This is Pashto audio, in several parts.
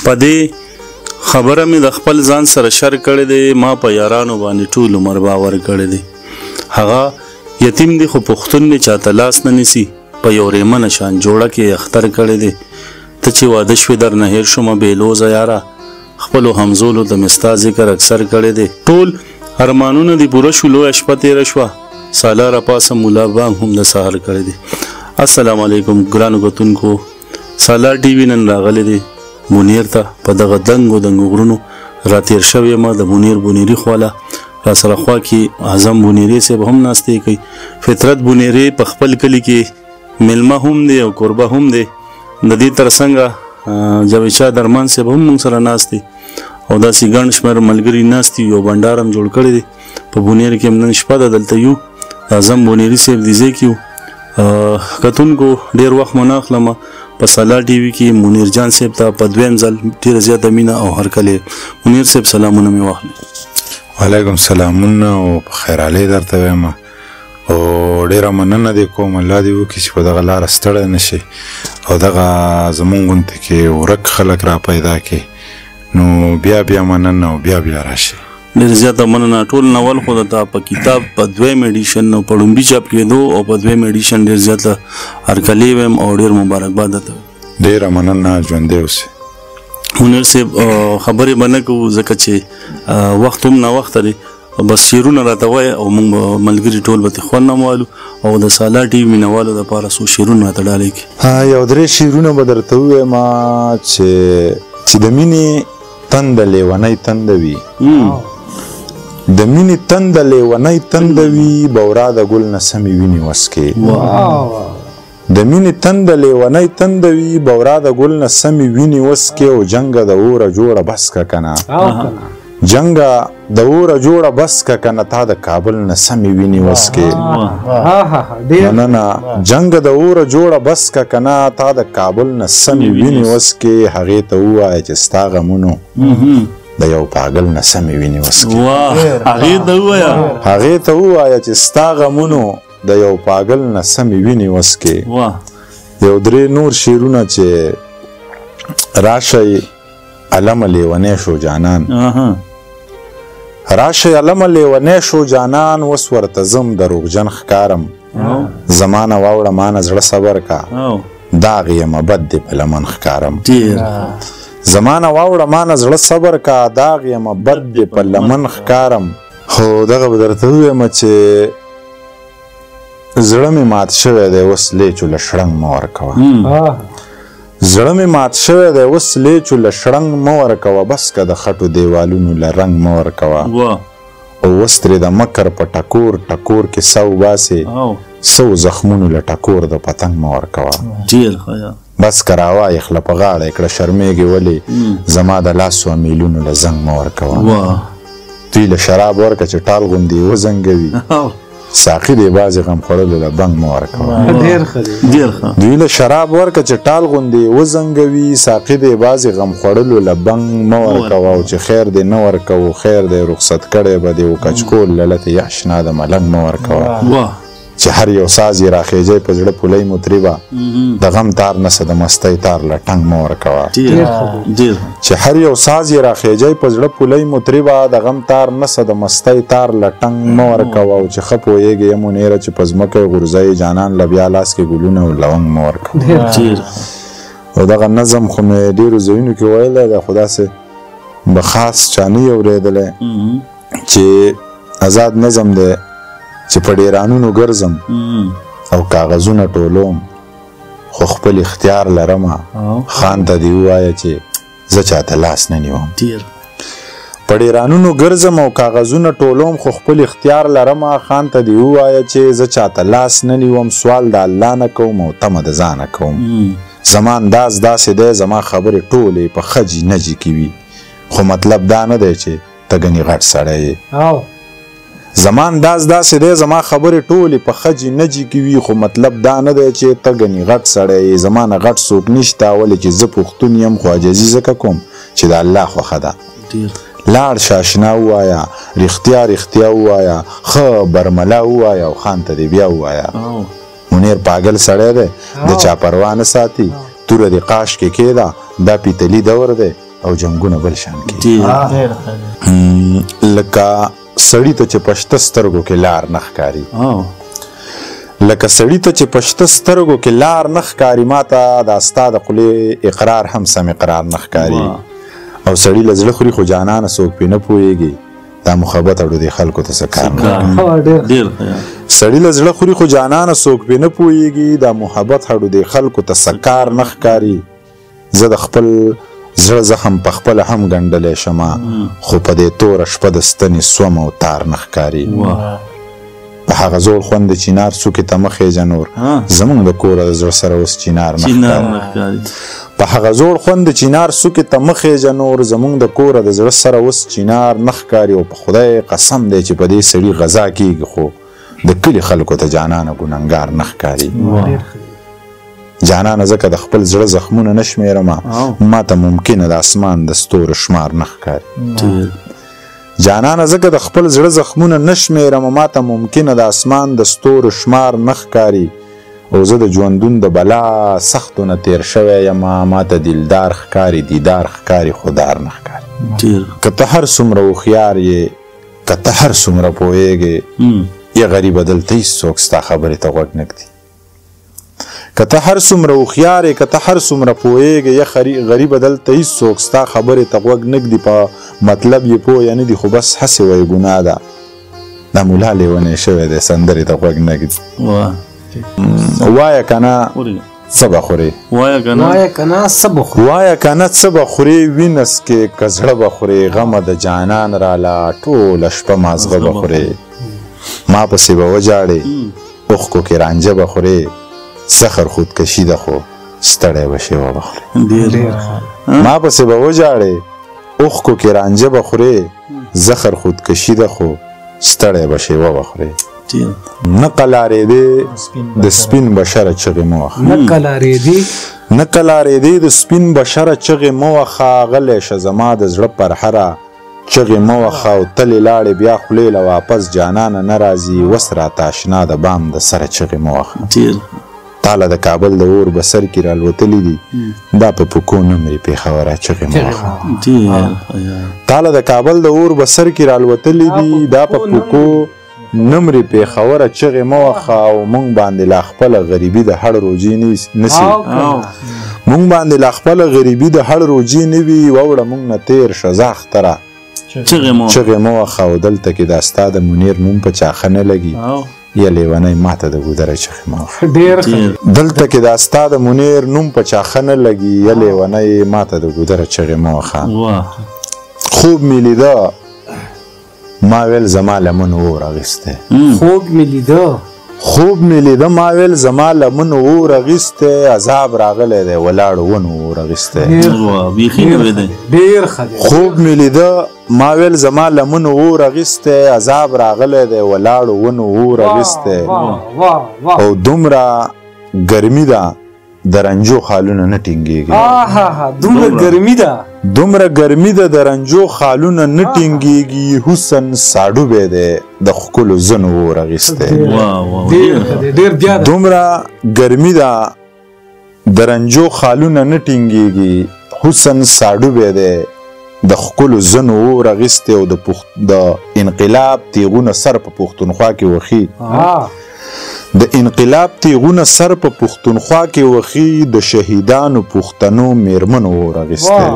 په دې خبره مې د خپل ځان سره شر کړی دی. ما په یارانو باندې ټول عمر باور کړی دی. هغه یتیم دی خو پښتون دی چاته لاس نه نیسي. په یو ریمنه شان جوړه کې اختر کړی دی. ته چې واده شوې در نه هېر شومه بېلوزه یاره. خپلو همزولو د مې ستا ذکر اکثر کړی دی. ټول ارمانونه دې پوره شو، لویه شپه تېره شوه. سالاره پاسه مولا بانګ هم د سهار کړی دی. السلام علیکم ګرانو کتونکو. سالار ټي وي نن راغلی دی بونیر ته. په دغه دنګو غرونو راتېر شوی یم د بونیر بونیري خواله. را سره خوا کې اعظم بونیري صاحب هم ناستې کوي. فطرت بونیري په خپل کلي کې میلمه هم دی او کوربه هم دی. د دې تر څنګه جاوید شاه درمان صاحب هم موږ سره ناست دی او داسې ګڼ شمېر ملګري ناست دي. یو بنډار هم جوړ کړی دی په بونیر کې. هم نن شپه ده دلته یو اعظم بونیري صاحب دې ځای کې یو. کتونکو ډېر وخت مو نه اخلم. په سالار ټي وي کې منیر جان صاحب ته په دویم ځل ډېره زیاته مینه او هرکلې. منیر صاحب سلامونه مې واخلئ. وعلیکم سلامونه او په خیرحالۍ درته وایم او ډېره مننه دې کوم. الله دې وکړي چې په دغه لاره ستړی نه شي او دغه زمونږ غونډې کې ورک خلک را پیدا کړي. نو بیا مننه او بیا راشي. ډېر زیاته مننه. ټول ناول خو د په کتاب په دویم ایډیشن او په لومړي چاپ کېدو او په دویم ایډیشن ډېر زیاته هرکلې ویم او ډېر مبارکباد درته. ډېره مننه. ژوندی اوسئ. منیر صاحب خبرې به نه کوو ځکه چې وخت هم ناوخته دی. بس شعرونه راته وایه او موږ ملګري ټول به ترې خوند هم والو او د سالار ټي وي مینوالو دپاره څو شعرونه راته ډالۍ کړي. یو درې شعرونه به درته ووایم چې د مینې تنده لیونی تنده وي. د مینې تنده لیونی تنده وي، بورا د ګل نه سمې وینې وسکې. د مینې تنده لیونی تنده وي، بورا د ګل نه سمې وینې وسکې. او جنګه د اوره جوړه بس که کنه، جنګه د اوره جوړه بس که کنه، تا د کابل نه سمې وینې وسکې. مننه. جنګه د اوره جوړه بس که کنه، تا د کابل نه سمې وینې وسکې. هغې ته ووایه چې ستا غمونو د یو پاگل نه سمې وینې وسکې. هغې ته ووایه چې ستا غمونو د یو پاگل نه سمې وینې وسکې. یو درې نور شعرونه چې راشئ علمه لیونی شو جانان. راشئ علمه لیونی شو جانان، اوس ورته ځم دروغجن ښکارم. زمانه واوړه مانه زړه صبر کا، داغ یمه بد دې په لمن ښکارم. زمانه واوړه مانه زړه صبر کا، داغ یمه بد دې په لمن ښکارم. خو دغه به درته ووایم چې زړه مې مات شوی دی اوس لیچو له شړنګ مه ورکوه. زړه مې مات شوی دی اوس لیچو له شړنګ مه ورکوه. بس که د خټو دیوالونو له رنګ مه ورکوه. او اوس ترې د مکر په ټکور ټکور کې سو باسې، سو زخمونو له ټکور د پتنګ مه ورکوه. بس که راوایې خله په غاړه یې کړه شرمېږې ولې، زما د لاسو امیلونو له زنګ مه ورکوه. دوی له شراب ورکه چې ټال غوندې وزنګوي، ساقي دې بعضې غم خوړلو له بنګ مه ورکوه. دوی له شراب ورکه چې ټال غوندې وزنګوي، ساقي دې بعضې غم خوړلو له بنګ مه ورکوه. او چې خیر دې نه ورکوو خیر دې رخصت کړی به دې و کچکول للت یشنا د ملنګ مه ورکوه. چې هر یو ساز یې راخیجی په زړه پولی مطربه، د غم تار نسه د مستۍ تار له ټنګ مه ورکوه. چې هر یو ساز یې راخیجی په زړه پولی مطربه، د غم تار نسه د مستۍ تار له ټنګ مه ورکوه. او چې ښه پوهېږې یم منیره چې په ځمکه یې غورځوي جانان، له بیا لاس کې ګلونه او لونګ مه ورکوه. او دغه نظم خو مې ډېرو ځایونو کې ویلی دی، خو داسې به خاص چا نه یې اورېدلی چې آزاد نظم دی چې په ډیرانونو ګرځم او کاغذونه ټولوم، خو خپل اختیار لرمه. خان ته دې ووایه چې زه چاته لاس نه نیوم. په ډیرانونو ګرځم او کاغذونه ټولوم، خو خپل اختیار لرمه. خان ته دې ووایه چې زه چاته لاس نه نیوم. سوال د الله نه کوم او تمه د ځانه کوم. زما انداز داسې دی زما خبرې ټولې په خجي نجي کې وي، خو مطلب دا نه دی چې ته ګنې غټ سړی یې. زما انداز داسې دی زما خبرې ټولې په خجي نجي کې وي، خو مطلب دا نه دی چې ته ګنې غټ سړی یې. زما نه غټ څوک نشته، ولې چې زه پښتون یم، خو عاجزي ځکه کوم چې د الله خوښه ده. لاړ شه اشنا ووایه، رښتیا رښتیا ووایه، ښه برملا ووایه او خان ته دې بیا ووایه. منیر پاگل سړی دی، د چا پروا نه ساتي. توره دې قاش کې کېده، دا پیتلي دور دی، او جنگونه بل شان کوي لکه سړي ته چې په شته سترګو کې لار نه ښکاري لکه سړي ته چې په شته سترګو کې لار نه ښکاري ما ته دا ستا د خولې اقرار هم سم اقرار نه ښکاري او سړي له زړه خوري خو جانانه څوک پرې نه پوهېږي دا محبت اړو دې خلکو ته څه کار نه سړي له زړه خوري خو جانانه څوک پرې نه پوهېږي دا محبت اړو دې خلکو ته څه کار نه ښکاري زه د خپل زړه زخم په خپله هم ګنډلی شمه خو په دې توره شپه د ستنې سوم او تار نه ښکاري په هغه زوړ خوند د چینار څوکې ته مه خېژه نور زموږ د کوره د زړه سره اوس چینار نه ښکاري په هغه زوړ خوند د چینار څوکې ته مه خېژه نور زموږ د کوره د زړه سره اوس چینار نه ښکاري او په خدای قسم دی چې په دې سړي غذا کېږي خو د کلي خلکو ته جانانه ګنهګار نه ښکاري جانانه ځکه د خپل زړه زخمونه نه شمېرمه ما ته ممکنه د اسمان د ستورو شمار نه ښکاري جانانه ځکه د خپل زړه زخمونه نه شمېرمه ما ته ممکنه د اسمان د ستورو شمار نه ښکاري او زه د ژوندون د بلا سختو نه تېر شوی یم ما ته دلدار ښکاري دیدار ښکاري خو دار نه ښکاري که ته هر څومره هوښیار یې که ته هر څومره پوهېږې یا غریبه دلته هېڅوک ستا خبرې ته غوږ نه ږدي که ته هر څومره هوښیار یې که ته هر څومره پوهېږې یا غریبه دلته هېڅوک ستا خبرې ته غوږ نه ږدي په مطلب یې پوه نه دي خو بس هسې وایي ګناه ده دا ملا لیونی شوی دی سندرې ته غوږ نه ږدي وایه که نه څه به خورې وایه که نه څه به خورې وینه څکې که زړه به خورې غمه د جانان راله ټوله شپه مازغه به خورې ما پسې به وجاړې اوښکو کې رانجه به خورې سخر خودکشي ده خو ستړی به شې وبخورې ما پسې به وجاړې اوښکو کې رانجه به خورې زخر خودکشي ده خو ستړی به شې وبخورې نه قلارېدې د سپین بشره چغې مه وخه نه قلارېدې د سپین بشره چغې مه وخه غلی شه زما د زړه پر هره چغې مه وخه او تلې لاړې بیا خولې له واپس جانانه نه راځي وس راته اشنا د بام د سره چغې مه وخه تاله د کابل د اور بسر کې رالوتلي دي دا په پکو نه مري پېښوره چغې مه وخه تاله د کابل د اور بسر کې رالوتلي دي دا په پکو نه مري پېښوره چغې مه وخه او موږ باندې لا خپله غریبي د هړ روجې نسي موږ باندې لا خپله غریبي د هړ روجې نه وي واوړه موږ نه تېر شه زه اختره چغې مه وخه او دلته کې دا ستا د منیر نوم په چاښه نه لګي یا لیونی ماته د ګودره چغې مه وخه دلته کې دا ستا د منیر نوم په چاښه نه لګي یا لیونی ماته د ګودره چغې مه وخه خوب مې لیده ما ویل زما لمن اور اغیسته خوب مې لیده ما ویل زما لمن اور اغیسته عذاب راغلی دی ولاړ ونو اور اغیسته خوب مې لیده ما ویل زما لمن اور اغیسته عذاب راغلی دی ولاړ ونو اور اغیسته او دومره ګرمي ده د رنجو خالونه نه ټینګېږي دومره ګرمي ده د رنجو خالونه نه ټینګېږي حسن ساډوبی دی د ښکلو زنو اور اغیستی دومره ګرمي ده د رنجو خالونه نه ټینګېږي حسن ساډوبی دی د ښکلو زنو اور اغیستی او د انقلاب تیغونه سر په پښتونخوا کې وخي د انقلاب تیغونه سر په پښتونخوا کې وخي د شهیدانو پښتنو میرمنو اور اغیستی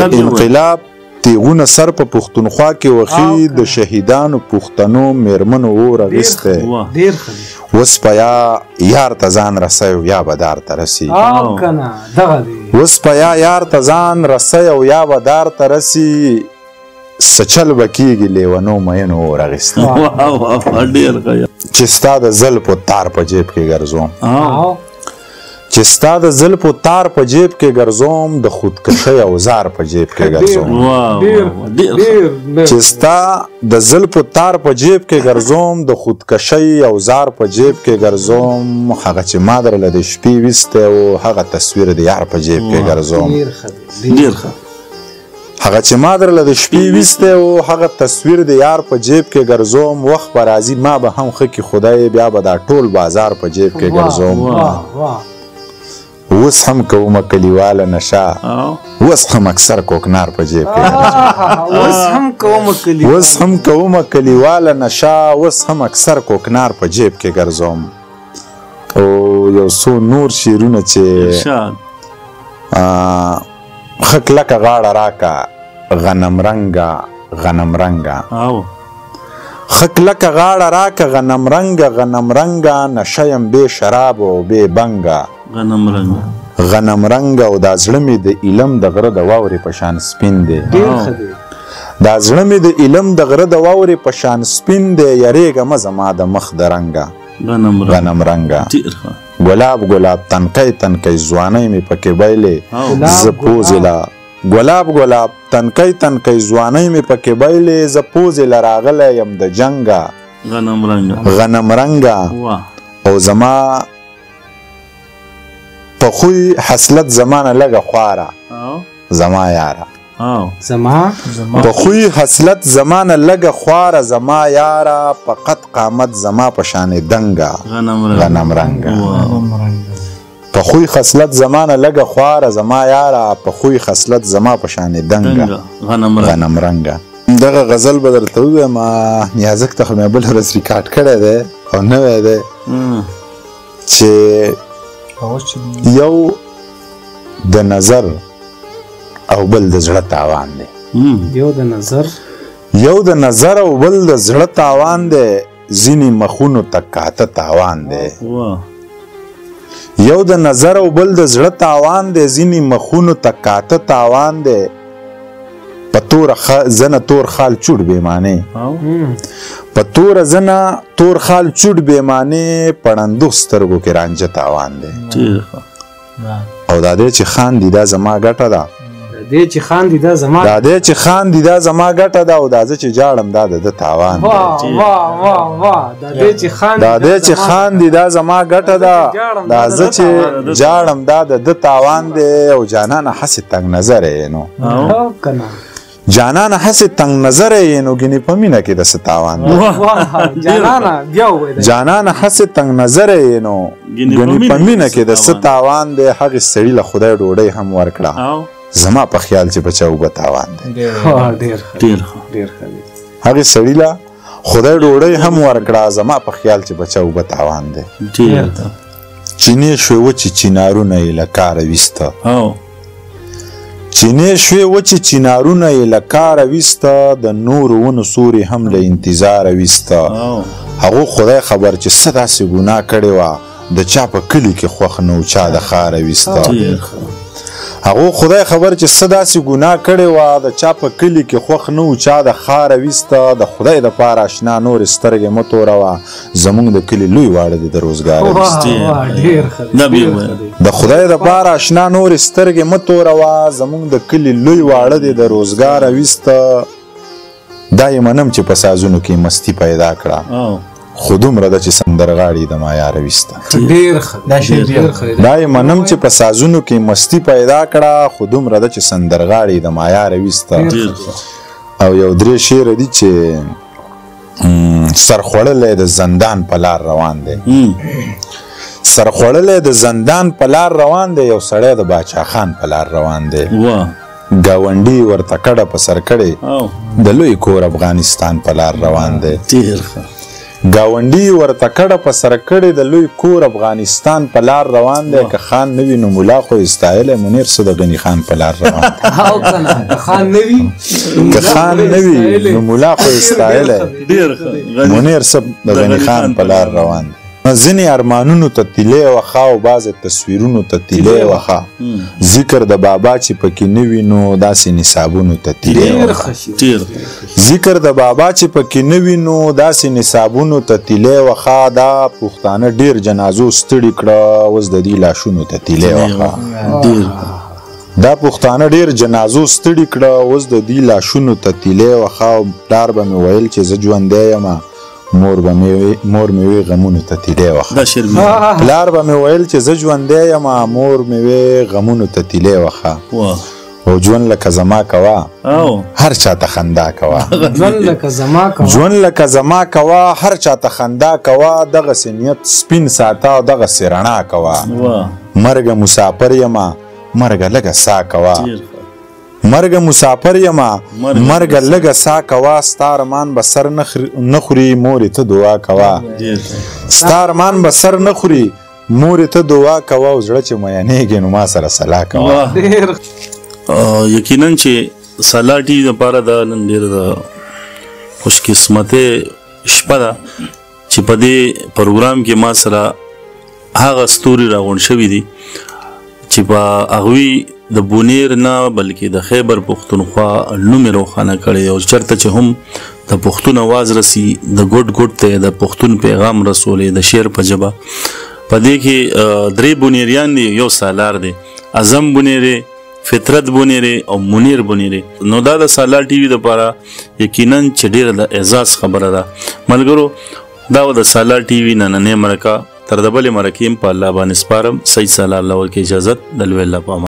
د انقلاب تیغونه سر په پښتونخوا کې وخي د شهیدانو پښتنو میرمنو اور اغیستی اوس په یار ته ځان رسی او یا به دار ته رسي اوس په یار ته ځان رسی او یا به دار ته رسي سچل به کېږي لیونو مینو اور اغیستی چې ستا د زلفو تار په جیب کې ګرځوم چې ستا د زلفو تار په جیب کې ګرځوم د خودکشۍ اوزار په جیب کې ګرځوم چې ستا د زلفو تار په جیب کې ګرځوم د خودکشۍ اوزار په جیب کې ګرځوم هغه چې ما درله د شپې ویستی او هغه تصویر د یار په جیب کې ګرځوم هغه چې ما درله د شپې ویستی او هغه تصویر د یار په جیب کې ګرځوم وخت به راځي ما به هم ښه کي خدای بیا به دا ټول بازار په جیب کې ګرځوم اوس هم کومه کلیواله نشه اوس هم اکثر کوکنار په جیب کې اوس هم کومه کلیواله نشه اوس هم اکثر کوکنار په جیب کې ګرځوم. او یو څو نور شعرونه چې ښه کلکه غاړه راکه غنم رنګه غنم رنګه ښه کلکه غاړه راکه غنم رنګه غنم رنګه نشه یم بې شراب او بې بنګه غنم رنګه او دا زړه مې د علم د غره د واورې په شان سپین دی دا زړه مې د علم د غره د واورې په شان سپین دی یریږه مه زما د مخ د رنګه غنم رنګه ګلاب ګلاب تنکی تنکی ځوانۍ مې پکې بایلې زه پوزې له ګلاب ګلاب تنکی تنکی ځوانۍ مې پکې بایلې زه پوزې له راغلی یم د جنګه غنم رنګه او زما په خوی حسلت زمانه لږه خواره زما یاره په خوی حسلت زمانه لږه خواره زما یاره په قد قامت زما په شانې دنګه غنم رنګه په خوی خصلت زمانه لږه خواره زما یاره په خوی خصلت زما په شانې دنګه غنم رنګه. دغه غزل به درته ووایم نیازک ته خو مې بل ورځ ریکارډ کړی دی او نوی دی چې یو د نظر او بل د زړه تاوان دی یو د نظر او بل د زړه تاوان دی ځینې مخونو ته کاته تاوان دی یو د نظر او بل د زړه تاوان دی ځینې مخونو ته کاته تاوان دی په توره زنه تور خال چوډ بېمانې په توره زنه تور خال چوډ بېمانې پړندو سترګو کې رانجه تاوان دی او دا دی چې خاندي دا زما ګټه ده دا دی چې خاندي دا زما ګټه ده او دا زه چې جاړم دا د تاوان دی دا دی چې خاندي دا زما ګټه ده دا زه چې جاړم دا د تاوان دی او جانانه هسې تنګ نظر یې نو جانانه هسې تنګ نظر یې نو ګینې په مینه کې د څه تاوان دی جانانه هسې تنګ نظر یې نو ګینې په مینه کې د څه تاوان دی هغې سړي له خدای ډوډۍ هم ورکړه زما په خیال چې بچه اوبه تاوان دی هغې سړي له خدای ډوډۍ هم ورکړه زما په خیال چې بچه اوبه تاوان دی چینې شوې وچې چینارونه یې له کاره ویسته چینې شوې وچې چینارونه یې له کاره ویسته د نورو ونو سوري هم له انتظاره ویسته هغو خدای خبر چې څه داسې ګناه کړې وه د چا په کلي کې خوښ نه و چا د ښاره ویسته هغو خدای خبر چې څه داسې ګناه کړې وه د چا په کلي کې خوښ نه و چا د ښاره ویسته د خدای دپاره اشنا نورې سترګې مه توروه زموږ د کلي لوی واړه دي د روزګاره ویستې د خدای دپاره اشنا نورې سترګې مه توروه زموږ د کلي لوی واړه دي د روزګاره ویسته دا یې منم چې په سازونو کې مستي پیدا کړه خو دومره ده چې سندرغاړي د ما یاره ویسته دا یې منم چې په سازونو کې مستی پیدا کړه خو دومره ده چې سندرغاړي د ما یاره ویسته او یو درې شعره دي چې سرخوړلی د زندان په لار روان دی سرخوړلی د زندان په لار روان دی یو سړی د باچا خان په لار روان دی ګاونډي ورته کډه په سر کړې د لوی کور افغانستان په لار روان دی ګاونډي ورته کډه په سر کړې د لوی کور افغانستان په لار روان دی که خان نه وي نو ملا خو یې ستایلی منیر څه د غني خان په لار روان دی که خان نه وي نو ملا خو یې ستایلی منیر څه د غني خان په لار روان دی ځینې ارمانونو ته تیلی وخه او بعضې تصویرونو ته تیلی وخه ذکر د بابا چې پکې نه وي نو داسې نصابونو ته تیلی وخه ذکر د بابا چې پکې نه وي نو داسې نصابونو ته تیلی وخه دا پښتانه ډېر جنازو ستړي کړه اوس د دې لاشونو ته تیلی وخه دا پښتانه ډېر جنازو ستړي کړه اوس د دې لاشونو ته تیلی وخه او پلار به مې ویل چې زه ژوندی یم مور مې وی غمونو ته تیلی وخه پلار به مې ویل چې زه ژوندی یم مور مې وی غمونو ته تیلی وخه او ژوند لکه زما کوه هر چاته خندا کوه ژوند لکه زما کوه هر چاته خندا کوه دغسې نیت سپین ساته او دغسې رڼا کوه مرګ مسافر یما مرګ لږه سا کوا مرګ مسافر یما مرګ لږه سا کوا ستا ارمان به سر نه خوري مورې ته دعا کوا ستا ارمان به سر نه خوري مورې ته دعا کوا او زړه چې میانېږي نو ما سره سلا کوا. یقینا چې سلا ټي وي دپاره دا نن ډېره د خوش قسمتۍ شپه ده چې په دې پروګرام کې ما سره هغه ستوري راغونډ شوي دي چې په هغوی د بونیر نه بلکې د خیبر پښتونخوا نوم یې روښانه کړی او چېرته چې هم د پښتون اواز رسي د ګوټ ګوټ ته د پښتون پیغام رسولی د شعر په ژبه. په دې کې درې بونیریان دي، یو سالار دی، اعظم بونیری، فطرت بونیری او منیر بونیری. نو دا د سالار ټي وي دپاره یقینا چې ډېره د اعزاز خبره ده. ملګرو دا و د سالار ټي وي نننۍ مرکه. تر د بلې مرکې په الله باندې سپارم. سید صلی الله ورکړي اجازت د لوی الله په امان.